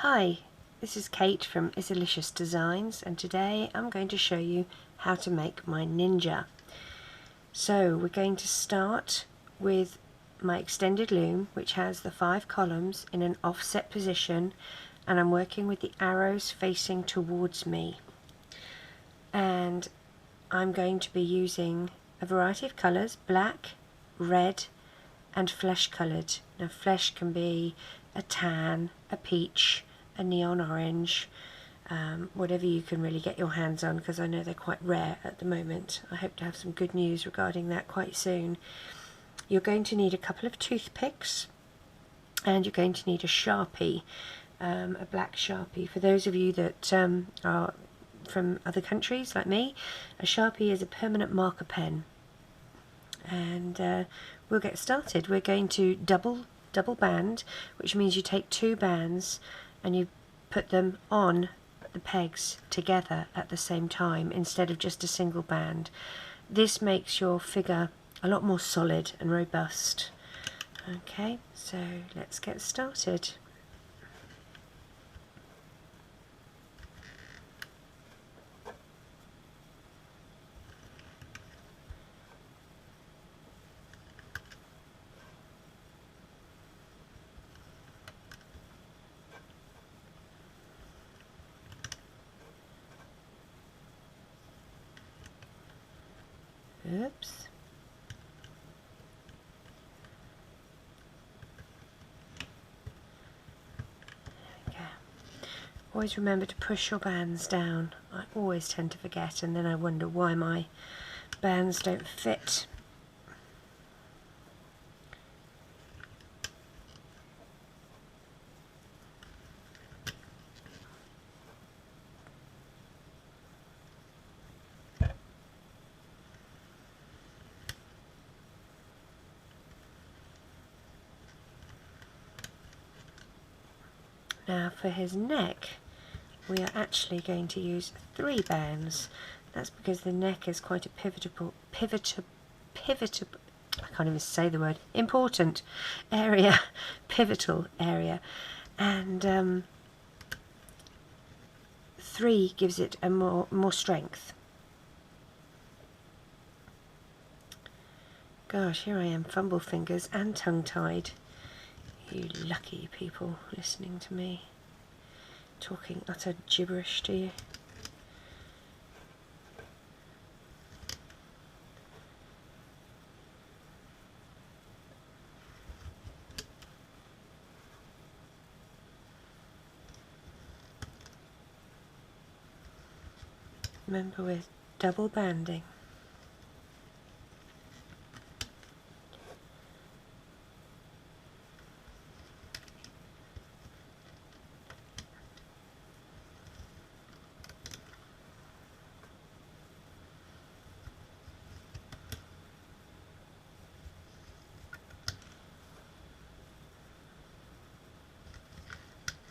Hi, this is Kate from Izzalicious Designs, and today I'm going to show you how to make my ninja. So we're going to start with my extended loom, which has the 5 columns in an offset position, and I'm working with the arrows facing towards me. And I'm going to be using a variety of colours: black, red and flesh coloured. Now flesh can be a tan, a peach, a neon orange, whatever you can really get your hands on, because I know they're quite rare at the moment. I hope to have some good news regarding that quite soon. You're going to need a couple of toothpicks, and you're going to need a Sharpie, a black Sharpie. For those of you that are from other countries like me, a Sharpie is a permanent marker pen. And we'll get started. We're going to double band, which means you take 2 bands and you put them on the pegs together at the same time instead of just a single band. This makes your figure a lot more solid and robust. Okay, so let's get started. Oops. There we go. Always remember to push your bands down. I always tend to forget, and then I wonder why my bands don't fit. Now for his neck, we are actually going to use 3 bands. That's because the neck is quite a pivotal, I can't even say the word, important area, pivotal area, and 3 gives it a more strength. Gosh, here I am, fumble fingers and tongue-tied. You lucky people listening to me talking utter gibberish to you. Remember, we're double banding.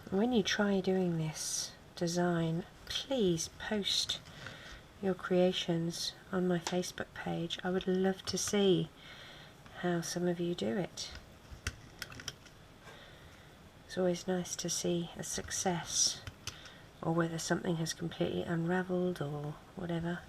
When you try doing this design, please post your creations on my Facebook page. I would love to see how some of you do it. It's always nice to see a success, or whether something has completely unravelled or whatever.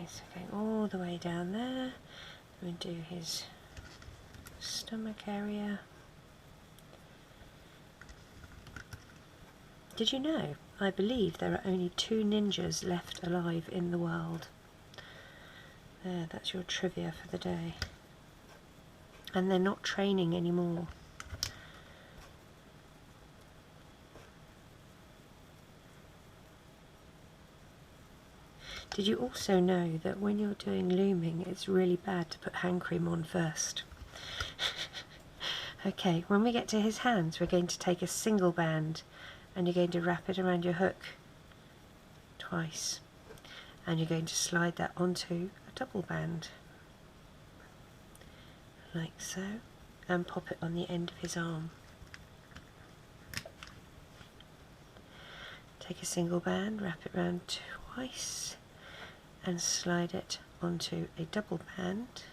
So going all the way down there, we do his stomach area. Did you know, I believe there are only 2 ninjas left alive in the world. There, that's your trivia for the day. And they're not training anymore. Did you also know that when you're doing looming, it's really bad to put hand cream on first? Okay, when we get to his hands, we're going to take a single band and you're going to wrap it around your hook twice, and you're going to slide that onto a double band. like so, and pop it on the end of his arm. Take a single band, wrap it round twice and slide it onto a double band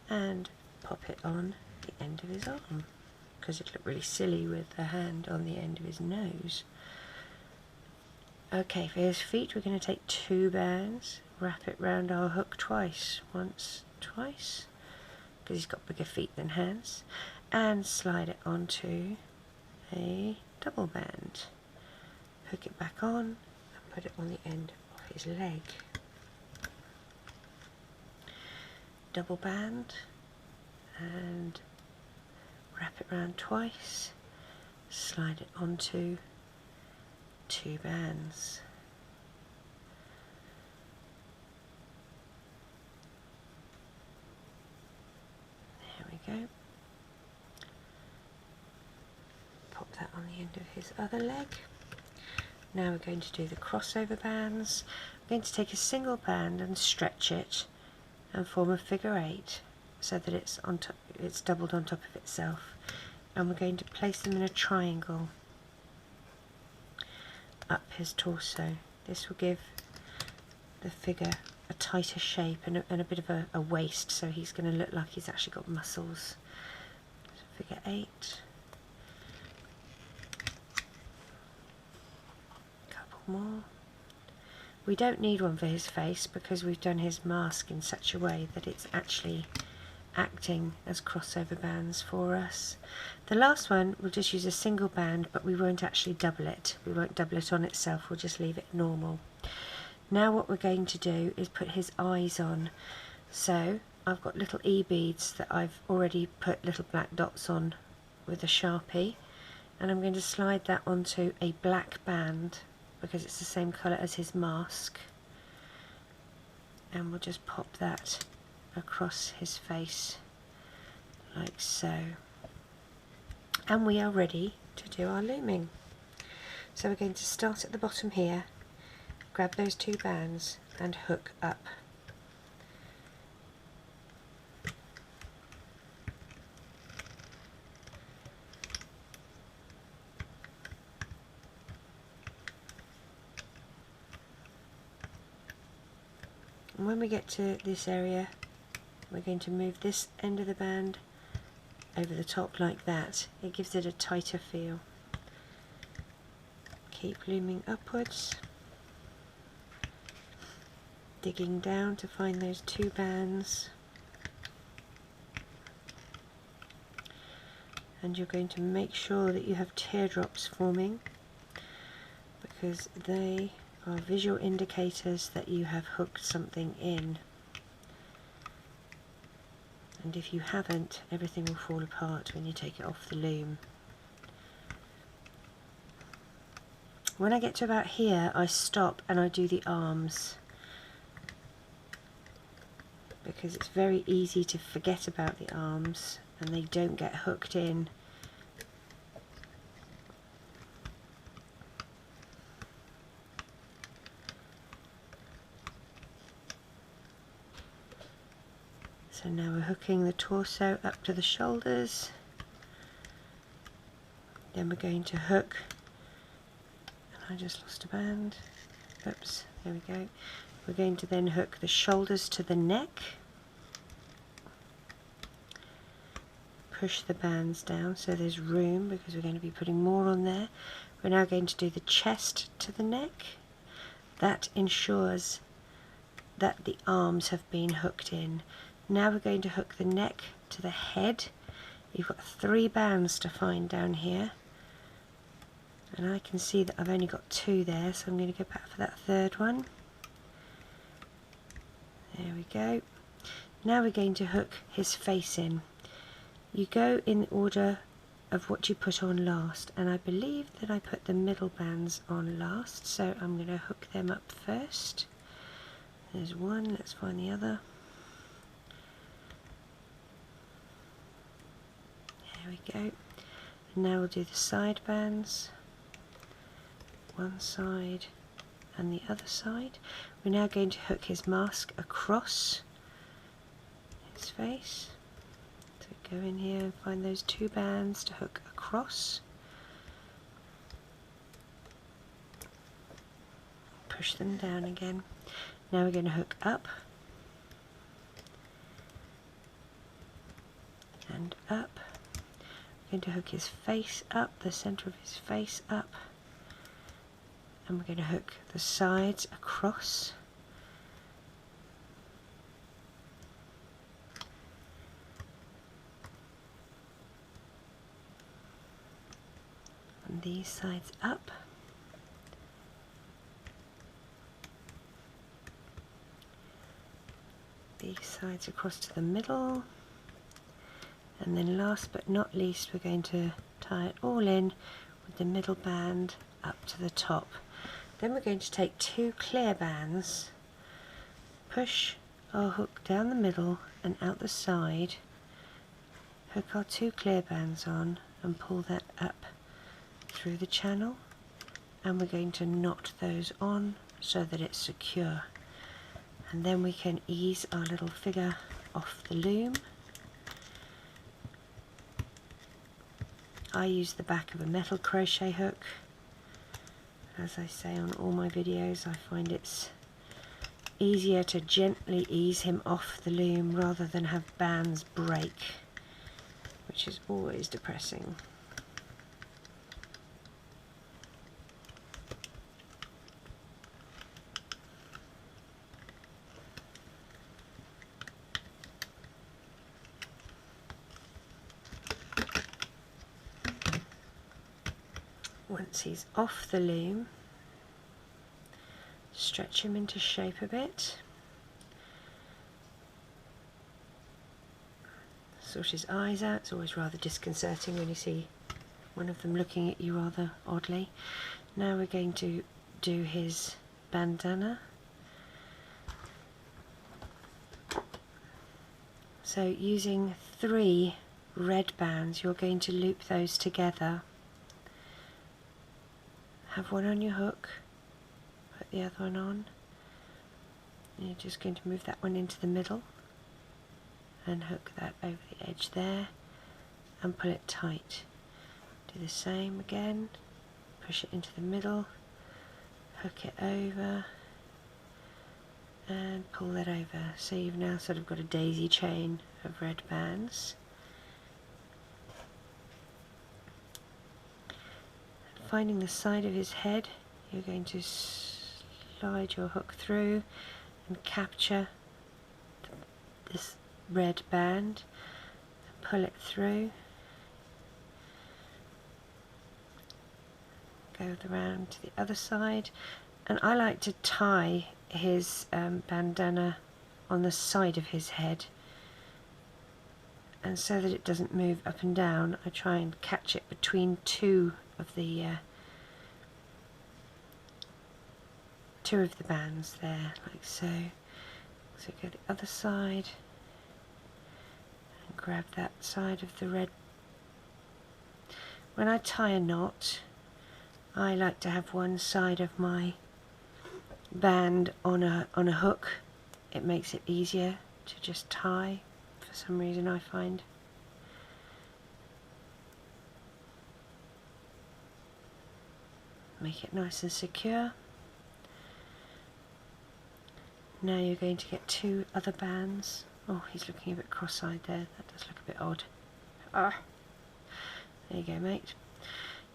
and pop it on the end of his arm, because it looked really silly with the hand on the end of his nose. Okay, for his feet we're going to take 2 bands, wrap it round our hook twice, once, twice, because he's got bigger feet than hands, and slide it onto a double band. Hook it back on and put it on the end of his leg. Double band and wrap it round twice, slide it onto 2 bands. There we go. Pop that on the end of his other leg. Now we're going to do the crossover bands. I'm going to take a single band and stretch it and form a figure 8 so that it's doubled on top of itself, and we're going to place them in a triangle up his torso. This will give the figure a tighter shape and a bit of a waist, so he's going to look like he's actually got muscles. So figure 8. More. We don't need one for his face because we've done his mask in such a way that it's actually acting as crossover bands for us. The last one we'll just use a single band, but we won't actually double it. We won't double it on itself, we'll just leave it normal. Now what we're going to do is put his eyes on. So I've got little E-beads that I've already put little black dots on with a Sharpie, and I'm going to slide that onto a black band because it's the same colour as his mask, and we'll just pop that across his face like so, and we are ready to do our looming. So we're going to start at the bottom here, grab those 2 bands and hook up. And when we get to this area, we're going to move this end of the band over the top like that. It gives it a tighter feel. Keep looming upwards, digging down to find those 2 bands, and you're going to make sure that you have teardrops forming, because they are visual indicators that you have hooked something in, and if you haven't, everything will fall apart when you take it off the loom. When I get to about here, I stop and I do the arms, because it's very easy to forget about the arms and they don't get hooked in. So now we're hooking the torso up to the shoulders, then we're going to hook, and I just lost a band, oops, there we go. We're going to then hook the shoulders to the neck, push the bands down so there's room because we're going to be putting more on there. We're now going to do the chest to the neck. That ensures that the arms have been hooked in. Now we're going to hook the neck to the head. You've got 3 bands to find down here, and I can see that I've only got 2 there, so I'm going to go back for that 3rd one. There we go. Now we're going to hook his face in. You go in the order of what you put on last, and I believe that I put the middle bands on last, so I'm going to hook them up first. There's one, let's find the other. There we go. And now we'll do the side bands, one side and the other side. We're now going to hook his mask across his face. Go in here and find those 2 bands to hook across. Push them down again. Now we're going to hook up and up. We're going to hook his face up, the centre of his face up, and we're going to hook the sides across. And these sides up. These sides across to the middle. And then last but not least, we're going to tie it all in with the middle band up to the top. Then we're going to take 2 clear bands, push our hook down the middle and out the side, hook our 2 clear bands on and pull that up through the channel, and we're going to knot those on so that it's secure. And then we can ease our little figure off the loom. I use the back of a metal crochet hook. As I say on all my videos, I find it's easier to gently ease him off the loom rather than have bands break, which is always depressing. Once he's off the loom, stretch him into shape a bit, sort his eyes out. It's always rather disconcerting when you see one of them looking at you rather oddly. Now we're going to do his bandana. So using 3 red bands, you're going to loop those together. Have one on your hook, put the other one on, and you're just going to move that one into the middle and hook that over the edge there and pull it tight. Do the same again, push it into the middle, hook it over and pull that over. So you've now sort of got a daisy chain of red bands. Finding the side of his head, you're going to slide your hook through and capture this red band and pull it through. Go around to the other side, and I like to tie his bandana on the side of his head, and so that it doesn't move up and down, I try and catch it between 2 of the bands there, like so. So go the other side and grab that side of the red. When I tie a knot, I like to have one side of my band on a hook. It makes it easier to just tie, for some reason I find. Make it nice and secure. Now you're going to get 2 other bands. Oh, he's looking a bit cross-eyed there. That does look a bit odd. Ah, there you go, mate.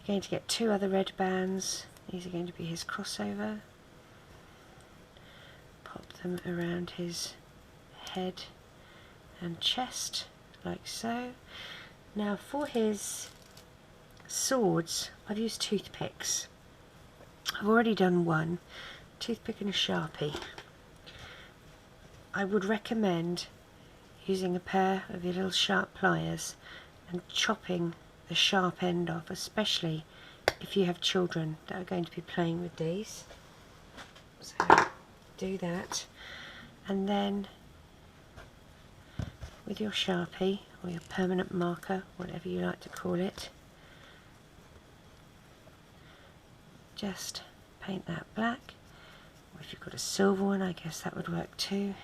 You're going to get 2 other red bands. These are going to be his crossover. Pop them around his head and chest, like so. Now for his swords, I've used toothpicks. I've already done one, toothpick and a Sharpie. I would recommend using a pair of your little sharp pliers and chopping the sharp end off, especially if you have children that are going to be playing with these. So do that, and then with your Sharpie or your permanent marker, whatever you like to call it, just paint that black. Or if you've got a silver one, I guess that would work too.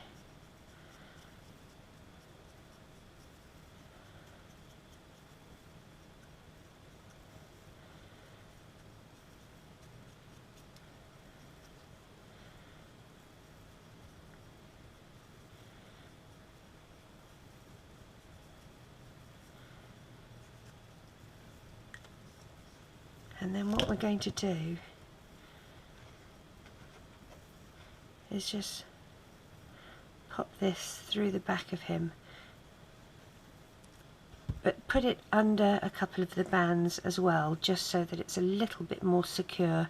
And then what we're going to do is just pop this through the back of him, but put it under a couple of the bands as well, just so that it's a little bit more secure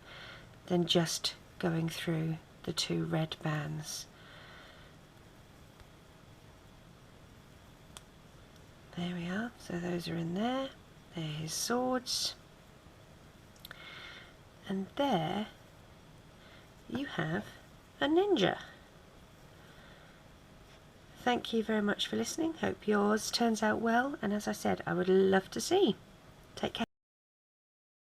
than just going through the 2 red bands. There we are, so those are in there. They're his swords. And there you have a ninja. Thank you very much for listening. Hope yours turns out well, and as I said, I would love to see. Take care.